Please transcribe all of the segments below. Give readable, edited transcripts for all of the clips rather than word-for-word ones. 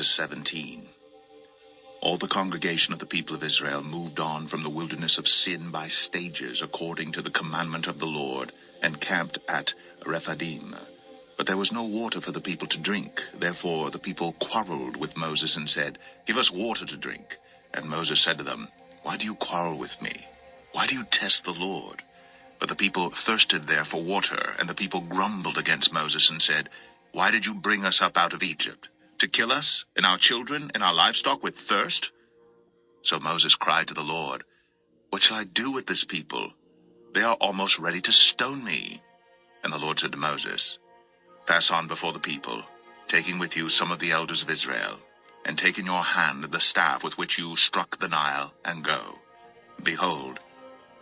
17. All the congregation of the people of Israel moved on from the wilderness of Sin by stages according to the commandment of the Lord, and camped at Rephidim. But there was no water for the people to drink. Therefore the people quarreled with Moses and said, "Give us water to drink." And Moses said to them, "Why do you quarrel with me? Why do you test the Lord?" But the people thirsted there for water, and the people grumbled against Moses and said, "Why did you bring us up out of Egypt? To kill us, and our children, and our livestock with thirst?" So Moses cried to the Lord, "What shall I do with this people? They are almost ready to stone me." And the Lord said to Moses, "Pass on before the people, taking with you some of the elders of Israel, and take in your hand the staff with which you struck the Nile, and go. Behold,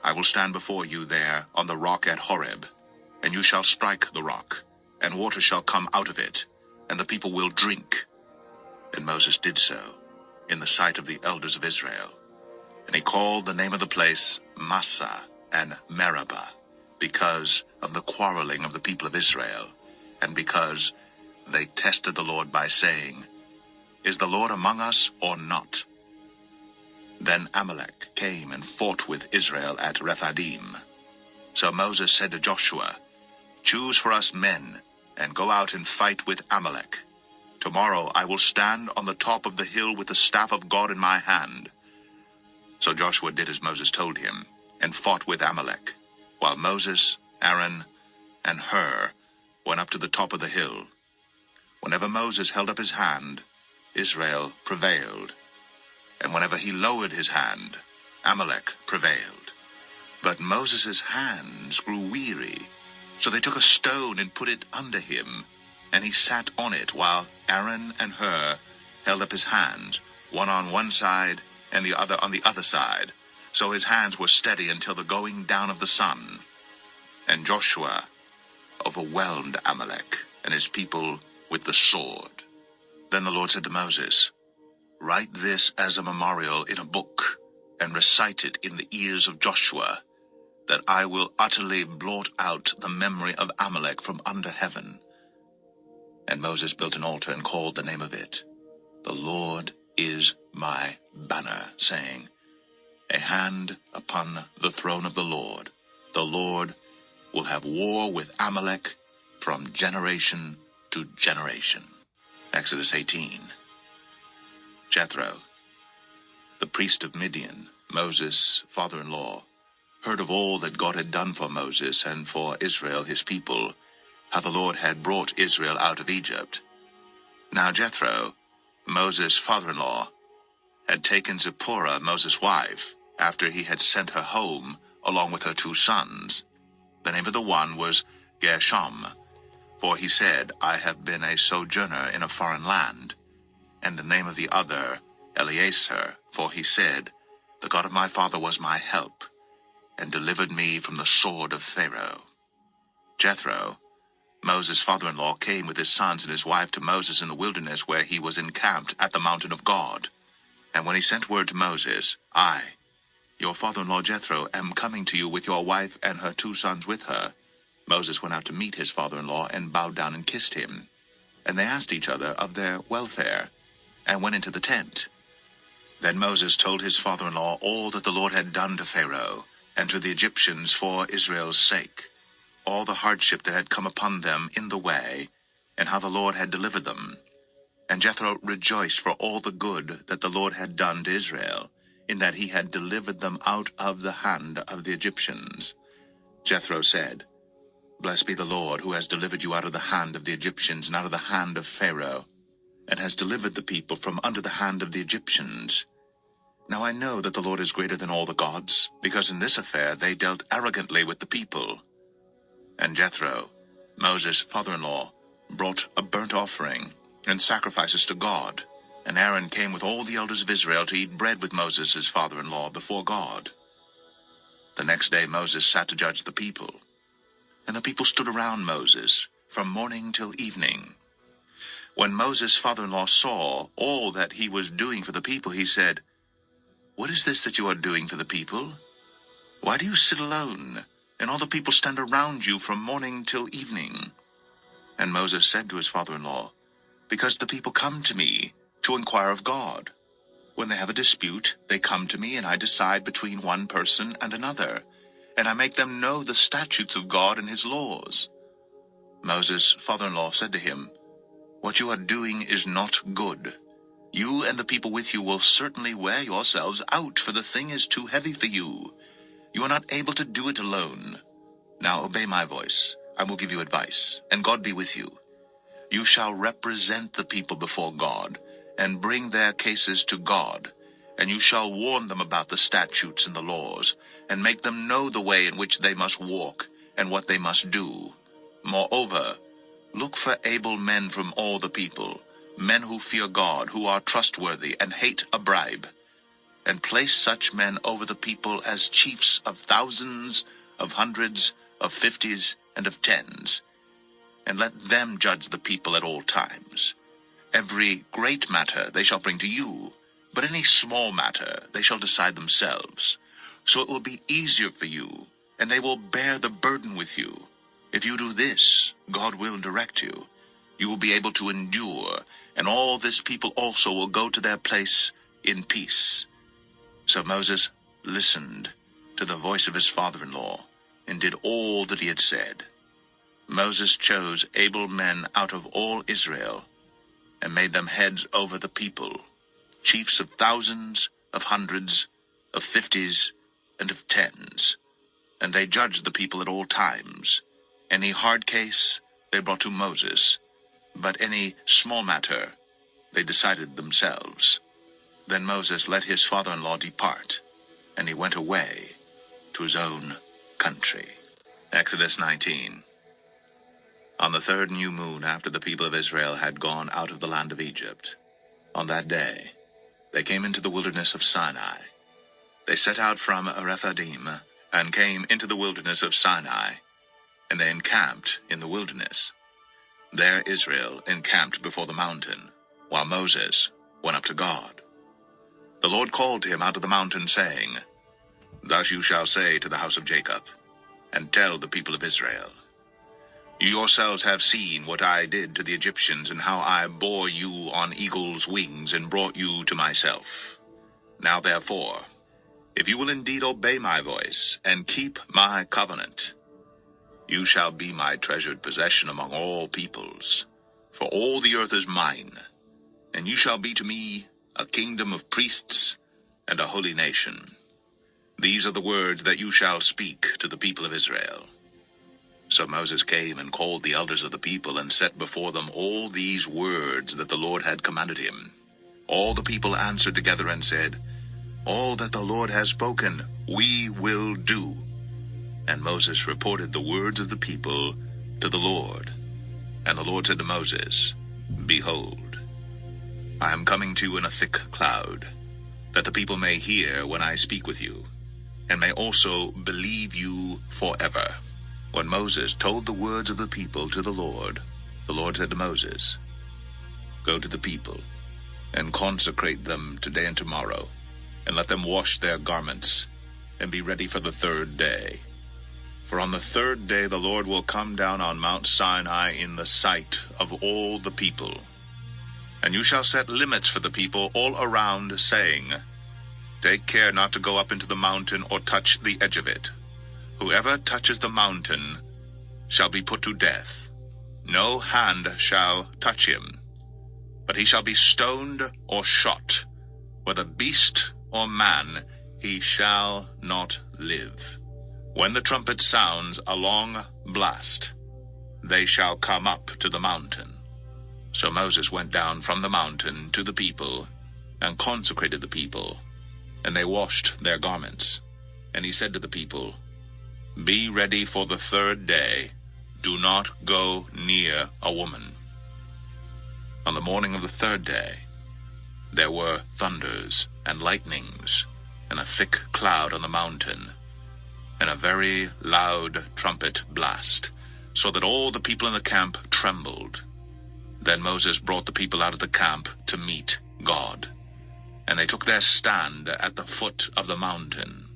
I will stand before you there on the rock at Horeb, and you shall strike the rock, and water shall come out of it, and the people will drink." And Moses did so in the sight of the elders of Israel. And he called the name of the place Massah and Meribah, because of the quarreling of the people of Israel, and because they tested the Lord by saying, "Is the Lord among us or not?" Then Amalek came and fought with Israel at Rephidim. So Moses said to Joshua, "Choose for us men, and go out and fight with Amalek. Tomorrow I will stand on the top of the hill with the staff of God in my hand." So Joshua did as Moses told him, and fought with Amalek, while Moses, Aaron, and Hur went up to the top of the hill. Whenever Moses held up his hand, Israel prevailed, and whenever he lowered his hand, Amalek prevailed. But Moses' hands grew weary, so they took a stone and put it under him, and he sat on it, while Aaron and Hur held up his hands, one on one side and the other on the other side, so his hands were steady until the going down of the sun. And Joshua overwhelmed Amalek and his people with the sword. Then the Lord said to Moses, "Write this as a memorial in a book, and recite it in the ears of Joshua, that I will utterly blot out the memory of Amalek from under heaven." And Moses built an altar and called the name of it, "The Lord is my banner," saying, "A hand upon the throne of the Lord. The Lord will have war with Amalek from generation to generation." Exodus 18. Jethro, the priest of Midian, Moses' father-in-law, heard of all that God had done for Moses and for Israel his people, how the Lord had brought Israel out of Egypt. Now Jethro, Moses' father-in-law, had taken Zipporah, Moses' wife, after he had sent her home along with her 2 sons. The name of the one was Gershom, for he said, "I have been a sojourner in a foreign land." And the name of the other, Eleazar, for he said, "The God of my father was my help, and delivered me from the sword of Pharaoh." Jethro, Moses' father-in-law, came with his sons and his wife to Moses in the wilderness, where he was encamped at the mountain of God. And when he sent word to Moses, "I, your father-in-law Jethro, am coming to you with your wife and her 2 sons with her," Moses went out to meet his father-in-law and bowed down and kissed him. And they asked each other of their welfare, and went into the tent. Then Moses told his father-in-law all that the Lord had done to Pharaoh and to the Egyptians for Israel's sake, all the hardship that had come upon them in the way, and how the Lord had delivered them. And Jethro rejoiced for all the good that the Lord had done to Israel, in that he had delivered them out of the hand of the Egyptians. Jethro said, "Blessed be the Lord, who has delivered you out of the hand of the Egyptians and out of the hand of Pharaoh, and has delivered the people from under the hand of the Egyptians. Now I know that the Lord is greater than all the gods, because in this affair they dealt arrogantly with the people." And Jethro, Moses' father-in-law, brought a burnt offering and sacrifices to God. And Aaron came with all the elders of Israel to eat bread with Moses his father-in-law before God. The next day Moses sat to judge the people, and the people stood around Moses from morning till evening. When Moses' father-in-law saw all that he was doing for the people, he said, "What is this that you are doing for the people? Why do you sit alone, and all the people stand around you from morning till evening?" And Moses said to his father-in-law, "Because the people come to me, to inquire of God. When they have a dispute, they come to me, and I decide between one person and another, and I make them know the statutes of God and his laws." Moses' father-in-law said to him, "What you are doing is not good. You and the people with you will certainly wear yourselves out, for the thing is too heavy for you. You are not able to do it alone. Now obey my voice. I will give you advice, and God be with you. You shall represent the people before God, and bring their cases to God, and you shall warn them about the statutes and the laws, and make them know the way in which they must walk, and what they must do. Moreover, look for able men from all the people, men who fear God, who are trustworthy, and hate a bribe, and place such men over the people as chiefs of thousands, of hundreds, of fifties, and of tens, and let them judge the people at all times. Every great matter they shall bring to you, but any small matter they shall decide themselves. So it will be easier for you, and they will bear the burden with you. If you do this, God will direct you. You will be able to endure, and all this people also will go to their place in peace." So Moses listened to the voice of his father-in-law, and did all that he had said. Moses chose able men out of all Israel, and made them heads over the people, chiefs of thousands, of hundreds, of fifties, and of tens. And they judged the people at all times. Any hard case they brought to Moses, but any small matter they decided themselves. Then Moses let his father-in-law depart, and he went away to his own country. Exodus 19. On the third new moon after the people of Israel had gone out of the land of Egypt, on that day they came into the wilderness of Sinai. They set out from Rephidim, and came into the wilderness of Sinai, and they encamped in the wilderness. There Israel encamped before the mountain, while Moses went up to God. The Lord called to him out of the mountain, saying, "Thus you shall say to the house of Jacob, and tell the people of Israel, You yourselves have seen what I did to the Egyptians, and how I bore you on eagle's wings, and brought you to myself. Now therefore, if you will indeed obey my voice, and keep my covenant, you shall be my treasured possession among all peoples, for all the earth is mine, and you shall be to me a kingdom of priests and a holy nation. These are the words that you shall speak to the people of Israel." So Moses came and called the elders of the people, and set before them all these words that the Lord had commanded him. All the people answered together and said, "All that the Lord has spoken, we will do." And Moses reported the words of the people to the Lord. And the Lord said to Moses, "Behold, I am coming to you in a thick cloud, that the people may hear when I speak with you, and may also believe you forever." When Moses told the words of the people to the Lord said to Moses, "Go to the people, and consecrate them today and tomorrow, and let them wash their garments, and be ready for the third day. For on the third day the Lord will come down on Mount Sinai in the sight of all the people. And you shall set limits for the people all around, saying, Take care not to go up into the mountain or touch the edge of it. Whoever touches the mountain shall be put to death. No hand shall touch him, but he shall be stoned or shot. Whether beast or man, he shall not live. When the trumpet sounds a long blast, they shall come up to the mountain." So Moses went down from the mountain to the people, and consecrated the people, and they washed their garments. And he said to the people, "Be ready for the third day. Do not go near a woman." On the morning of the third day, there were thunders and lightnings, and a thick cloud on the mountain, and a very loud trumpet blast, so that all the people in the camp trembled. Then Moses brought the people out of the camp to meet God, and they took their stand at the foot of the mountain.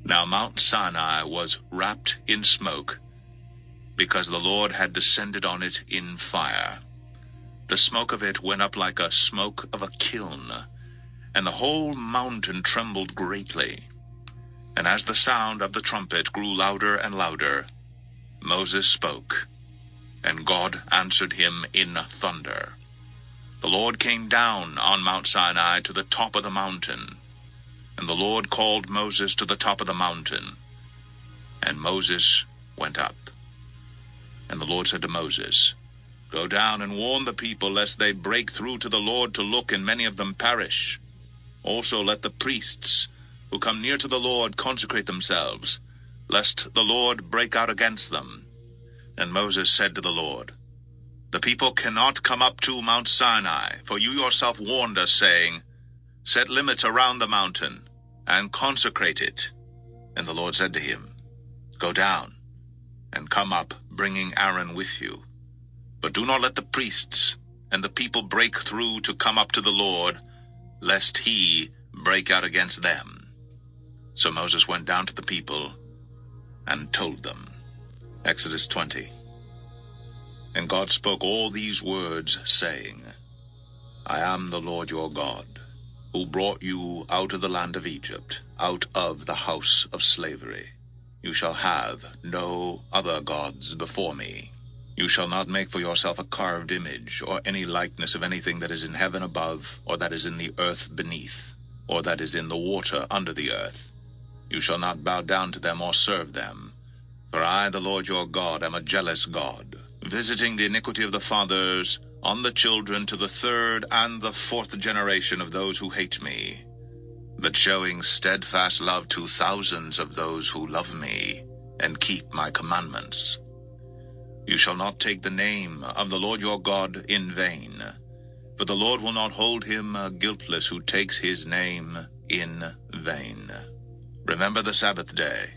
Now Mount Sinai was wrapped in smoke, because the Lord had descended on it in fire. The smoke of it went up like a smoke of a kiln, and the whole mountain trembled greatly. And as the sound of the trumpet grew louder and louder, Moses spoke, and God answered him in thunder. The Lord came down on Mount Sinai to the top of the mountain, and the Lord called Moses to the top of the mountain, and Moses went up. And the Lord said to Moses, Go down and warn the people, lest they break through to the Lord to look, and many of them perish. Also let the priests who come near to the Lord consecrate themselves, lest the Lord break out against them. And Moses said to the Lord, The people cannot come up to Mount Sinai, for you yourself warned us, saying, Set limits around the mountain, and consecrate it. And the Lord said to him, Go down, and come up, bringing Aaron with you. But do not let the priests and the people break through to come up to the Lord, lest he break out against them. So Moses went down to the people and told them. Exodus 20. And God spoke all these words, saying, I am the Lord your God, who brought you out of the land of Egypt, out of the house of slavery. You shall have no other gods before me. You shall not make for yourself a carved image, or any likeness of anything that is in heaven above, or that is in the earth beneath, or that is in the water under the earth. You shall not bow down to them or serve them. For I, the Lord your God, am a jealous God, visiting the iniquity of the fathers on the children to the third and the fourth generation of those who hate me, but showing steadfast love to thousands of those who love me and keep my commandments. You shall not take the name of the Lord your God in vain, for the Lord will not hold him guiltless who takes his name in vain. Remember the Sabbath day,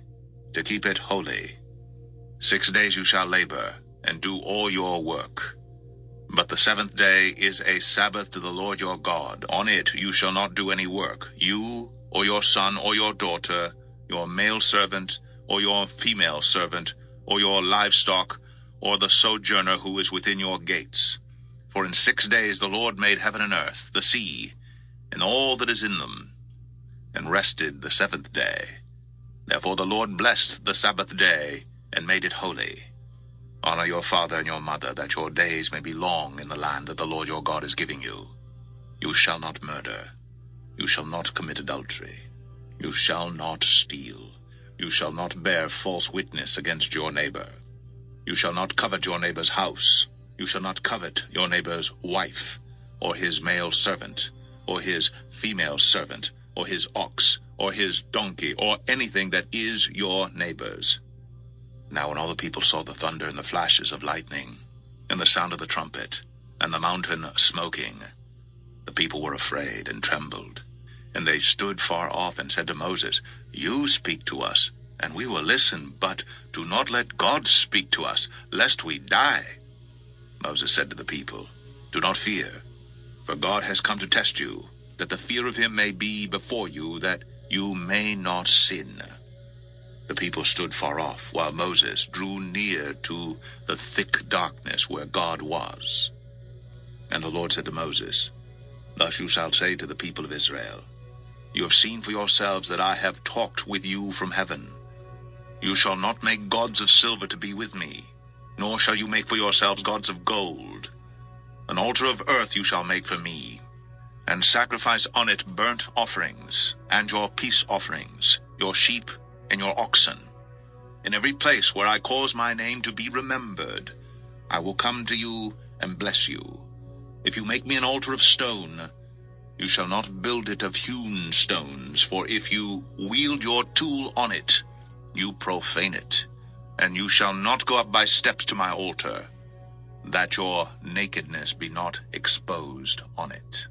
to keep it holy. 6 days you shall labor, and do all your work. But the seventh day is a Sabbath to the Lord your God. On it you shall not do any work, you, or your son, or your daughter, your male servant, or your female servant, or your livestock, or the sojourner who is within your gates. For in 6 days the Lord made heaven and earth, the sea, and all that is in them, and rested the seventh day. Therefore the Lord blessed the Sabbath day, and made it holy. Honor your father and your mother, that your days may be long in the land that the Lord your God is giving you. You shall not murder. You shall not commit adultery. You shall not steal. You shall not bear false witness against your neighbor. You shall not covet your neighbor's house. You shall not covet your neighbor's wife, or his male servant, or his female servant, or his ox, or his donkey, or anything that is your neighbor's. Now when all the people saw the thunder and the flashes of lightning, and the sound of the trumpet, and the mountain smoking, the people were afraid and trembled. And they stood far off and said to Moses, You speak to us, and we will listen, but do not let God speak to us, lest we die. Moses said to the people, Do not fear, for God has come to test you, that the fear of him may be before you, that you may not sin. The people stood far off, while Moses drew near to the thick darkness where God was. And the Lord said to Moses, Thus you shall say to the people of Israel, You have seen for yourselves that I have talked with you from heaven. You shall not make gods of silver to be with me, nor shall you make for yourselves gods of gold. An altar of earth you shall make for me, and sacrifice on it burnt offerings, and your peace offerings, your sheep and your oxen. In every place where I cause my name to be remembered, I will come to you and bless you. If you make me an altar of stone, you shall not build it of hewn stones, for if you wield your tool on it, you profane it. And you shall not go up by steps to my altar, that your nakedness be not exposed on it.